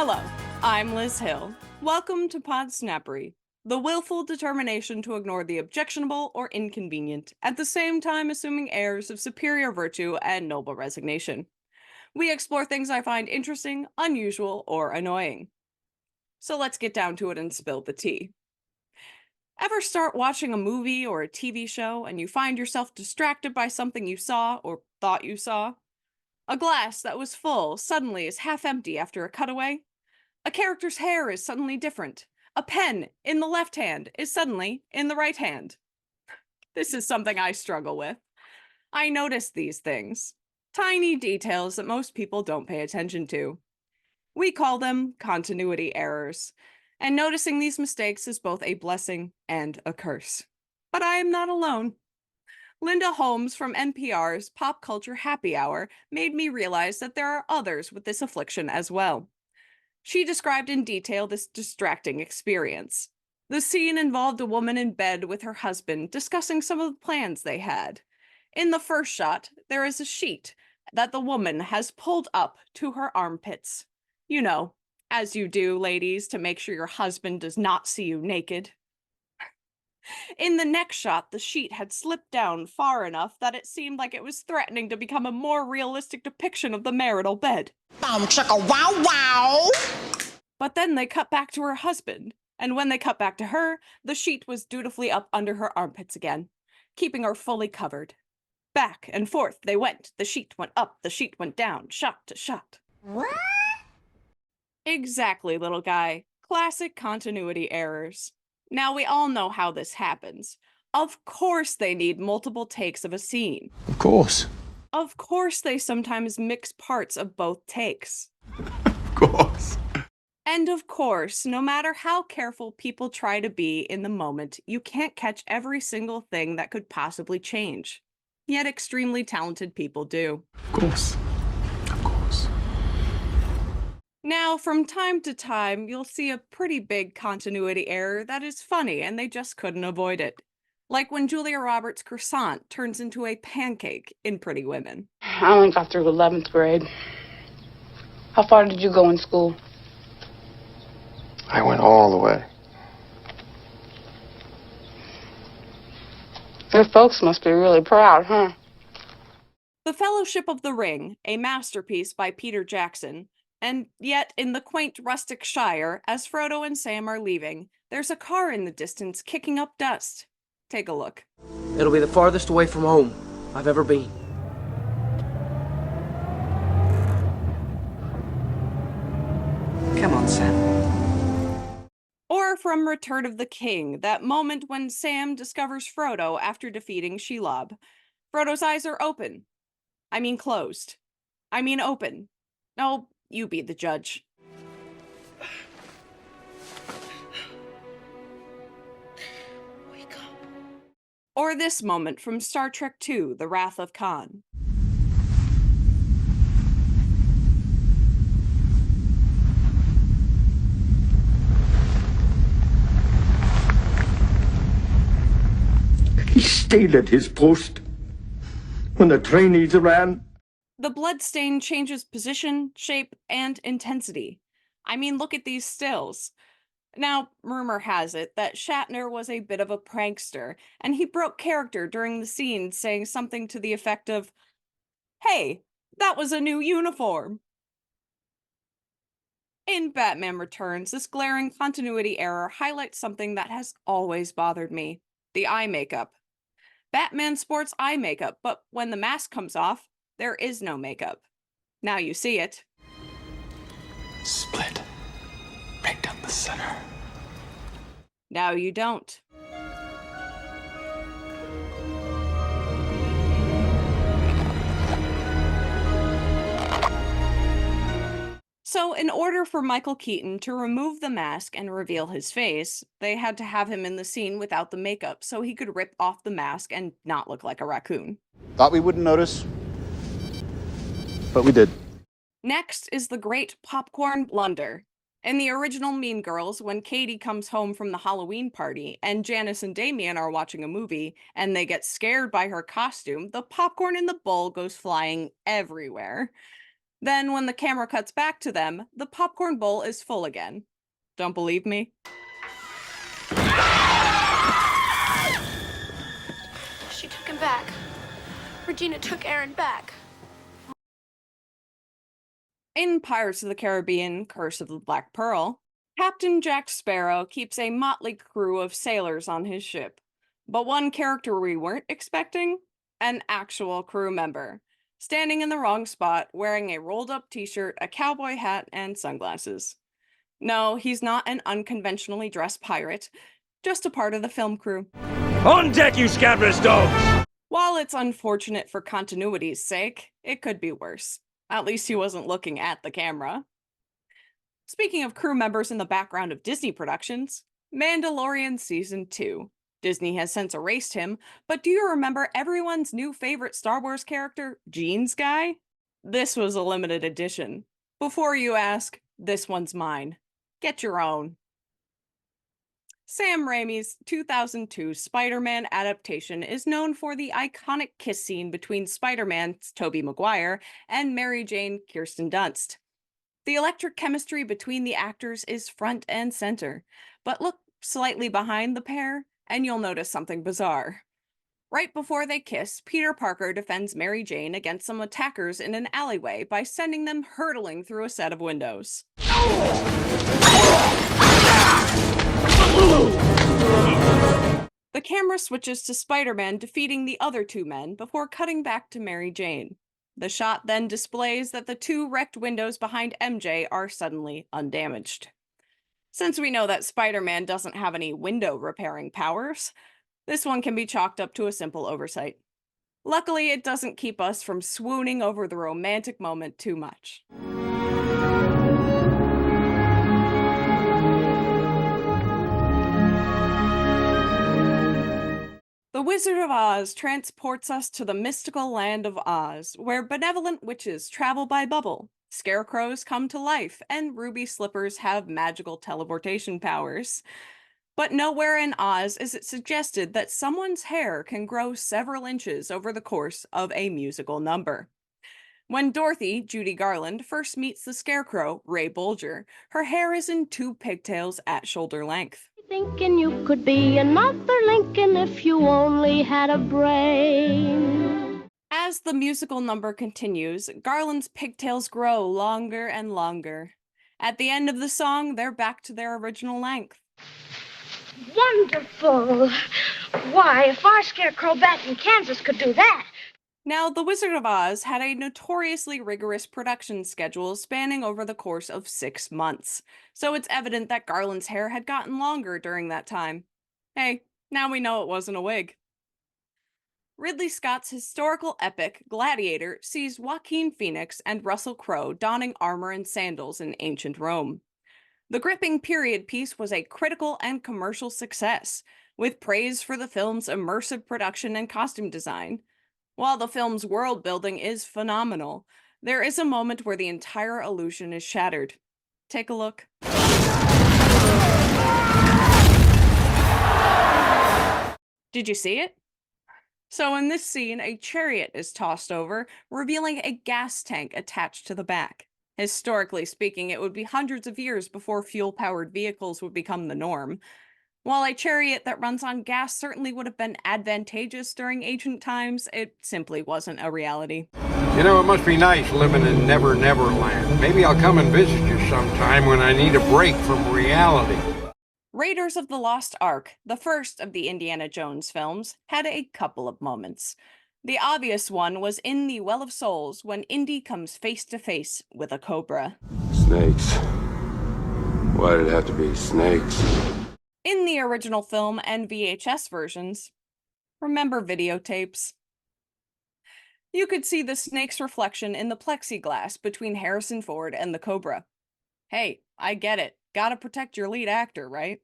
Hello, I'm Liz Hill. Welcome to Podsnappery, the willful determination to ignore the objectionable or inconvenient, at the same time assuming airs of superior virtue and noble resignation. We explore things I find interesting, unusual, or annoying. So let's get down to it and spill the tea. Ever start watching a movie or a TV show and you find yourself distracted by something you saw or thought you saw? A glass that was full suddenly is half empty after a cutaway? A character's hair is suddenly different. A pen in the left hand is suddenly in the right hand. This is something I struggle with. I notice these things. Tiny details that most people don't pay attention to. We call them continuity errors. And noticing these mistakes is both a blessing and a curse. But I am not alone. Linda Holmes from NPR's Pop Culture Happy Hour made me realize that there are others with this affliction as well. She described in detail this distracting experience. The scene involved a woman in bed with her husband discussing some of the plans they had. In the first shot, there is a sheet that the woman has pulled up to her armpits. You know, as you do, ladies, to make sure your husband does not see you naked. In the next shot, the sheet had slipped down far enough that it seemed like it was threatening to become a more realistic depiction of the marital bed. Chicka wow wow! But then they cut back to her husband, and when they cut back to her, the sheet was dutifully up under her armpits again, keeping her fully covered. Back and forth they went. The sheet went up, the sheet went down, shot to shot. What? Exactly, little guy. Classic continuity errors. Now we all know how this happens. Of course they need multiple takes of a scene. Of course. Of course they sometimes mix parts of both takes. Of course. And of course, no matter how careful people try to be in the moment, you can't catch every single thing that could possibly change. Yet extremely talented people do. Of course. Of course. Now, from time to time, you'll see a pretty big continuity error that is funny and they just couldn't avoid it. Like when Julia Roberts' croissant turns into a pancake in Pretty Women. I only got through 11th grade. How far did you go in school? I went all the way. Your folks must be really proud, huh? The Fellowship of the Ring, a masterpiece by Peter Jackson, and yet in the quaint rustic Shire, as Frodo and Sam are leaving, there's a car in the distance kicking up dust. Take a look. It'll be the farthest away from home I've ever been. Come on, Sam. Or from Return of the King, that moment when Sam discovers Frodo after defeating Shelob. Frodo's eyes are open. I mean closed. I mean open. No, you be the judge. Wake up. Or this moment from Star Trek II, The Wrath of Khan. He stayed at his post when the trainees ran. The bloodstain changes position, shape, and intensity. I mean, look at these stills. Now, rumor has it that Shatner was a bit of a prankster, and he broke character during the scene, saying something to the effect of, "Hey, that was a new uniform." In Batman Returns, this glaring continuity error highlights something that has always bothered me: the eye makeup. Batman sports eye makeup, but when the mask comes off, there is no makeup. Now you see it. Split. Right down the center. Now you don't. So, in order for Michael Keaton to remove the mask and reveal his face, they had to have him in the scene without the makeup so he could rip off the mask and not look like a raccoon. Thought we wouldn't notice, but we did. Next is the great popcorn blunder. In the original Mean Girls, when Katie comes home from the Halloween party and Janice and Damien are watching a movie and they get scared by her costume, the popcorn in the bowl goes flying everywhere. Then, when the camera cuts back to them, the popcorn bowl is full again. Don't believe me? She took him back. Regina took Aaron back. In Pirates of the Caribbean: Curse of the Black Pearl, Captain Jack Sparrow keeps a motley crew of sailors on his ship. But one character we weren't expecting? An actual crew member, standing in the wrong spot, wearing a rolled-up t-shirt, a cowboy hat, and sunglasses. No, he's not an unconventionally dressed pirate, just a part of the film crew. On deck, you scabrous dogs! While it's unfortunate for continuity's sake, it could be worse. At least he wasn't looking at the camera. Speaking of crew members in the background of Disney productions, Mandalorian Season 2. Disney has since erased him, but do you remember everyone's new favorite Star Wars character, Jeans Guy? This was a limited edition. Before you ask, this one's mine. Get your own. Sam Raimi's 2002 Spider-Man adaptation is known for the iconic kiss scene between Spider-Man's Tobey Maguire and Mary Jane Kirsten Dunst. The electric chemistry between the actors is front and center, but look slightly behind the pair and you'll notice something bizarre. Right before they kiss, Peter Parker defends Mary Jane against some attackers in an alleyway by sending them hurtling through a set of windows. The camera switches to Spider-Man defeating the other two men before cutting back to Mary Jane. The shot then displays that the two wrecked windows behind MJ are suddenly undamaged. Since we know that Spider-Man doesn't have any window repairing powers, this one can be chalked up to a simple oversight. Luckily, it doesn't keep us from swooning over the romantic moment too much. The Wizard of Oz transports us to the mystical land of Oz, where benevolent witches travel by bubble, scarecrows come to life, and ruby slippers have magical teleportation powers. But nowhere in Oz is it suggested that someone's hair can grow several inches over the course of a musical number. When Dorothy, Judy Garland, first meets the scarecrow, Ray Bolger, her hair is in 2 pigtails at shoulder length. Thinking you could be another Lincoln if you only had a brain. As the musical number continues, Garland's pigtails grow longer and longer. At the end of the song, they're back to their original length. Wonderful! Why, if our scarecrow back in Kansas could do that. Now, The Wizard of Oz had a notoriously rigorous production schedule spanning over the course of 6 months, so it's evident that Garland's hair had gotten longer during that time. Hey, now we know it wasn't a wig. Ridley Scott's historical epic, Gladiator, sees Joaquin Phoenix and Russell Crowe donning armor and sandals in ancient Rome. The gripping period piece was a critical and commercial success, with praise for the film's immersive production and costume design. While the film's world building is phenomenal, there is a moment where the entire illusion is shattered. Take a look. Did you see it? So in this scene, a chariot is tossed over, revealing a gas tank attached to the back. Historically speaking, it would be hundreds of years before fuel-powered vehicles would become the norm. While a chariot that runs on gas certainly would have been advantageous during ancient times, it simply wasn't a reality. You know, it must be nice living in Never Never Land. Maybe I'll come and visit you sometime when I need a break from reality. Raiders of the Lost Ark, the first of the Indiana Jones films, had a couple of moments. The obvious one was in the Well of Souls when Indy comes face to face with a cobra. Snakes. Why did it have to be snakes? In the original film and VHS versions, remember videotapes? You could see the snake's reflection in the plexiglass between Harrison Ford and the cobra. Hey, I get it. Gotta protect your lead actor, right?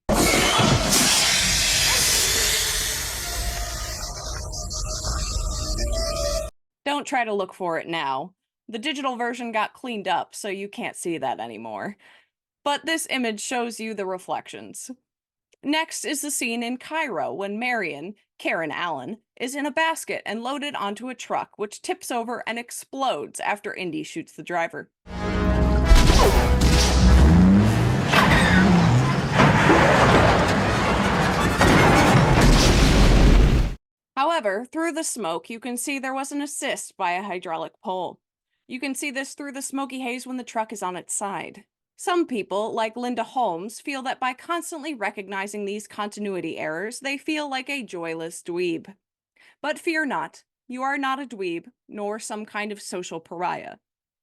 Don't try to look for it now. The digital version got cleaned up, so you can't see that anymore. But this image shows you the reflections. Next is the scene in Cairo when Marion, Karen Allen, is in a basket and loaded onto a truck which tips over and explodes after Indy shoots the driver. However, through the smoke, you can see there was an assist by a hydraulic pole. You can see this through the smoky haze when the truck is on its side. Some people, like Linda Holmes, feel that by constantly recognizing these continuity errors, they feel like a joyless dweeb. But fear not, you are not a dweeb, nor some kind of social pariah.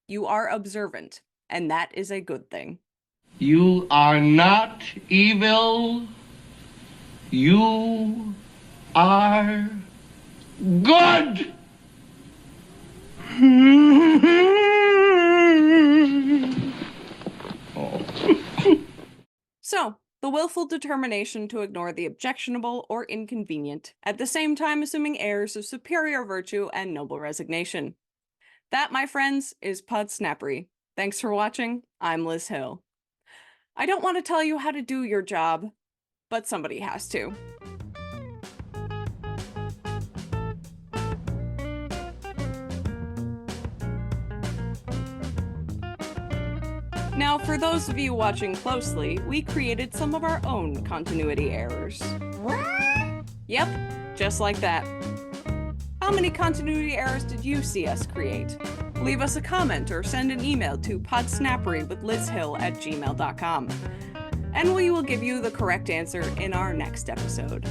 You are observant, and that is a good thing. You are not evil. You are good. So, the willful determination to ignore the objectionable or inconvenient, at the same time assuming airs of superior virtue and noble resignation. That, my friends, is Podsnappery. Thanks for watching. I'm Liz Hill. I don't want to tell you how to do your job, but somebody has to. Now, for those of you watching closely, we created some of our own continuity errors. What? Yep, just like that. How many continuity errors did you see us create? Leave us a comment or send an email to podsnapperywithlizhill@gmail.com, and we will give you the correct answer in our next episode.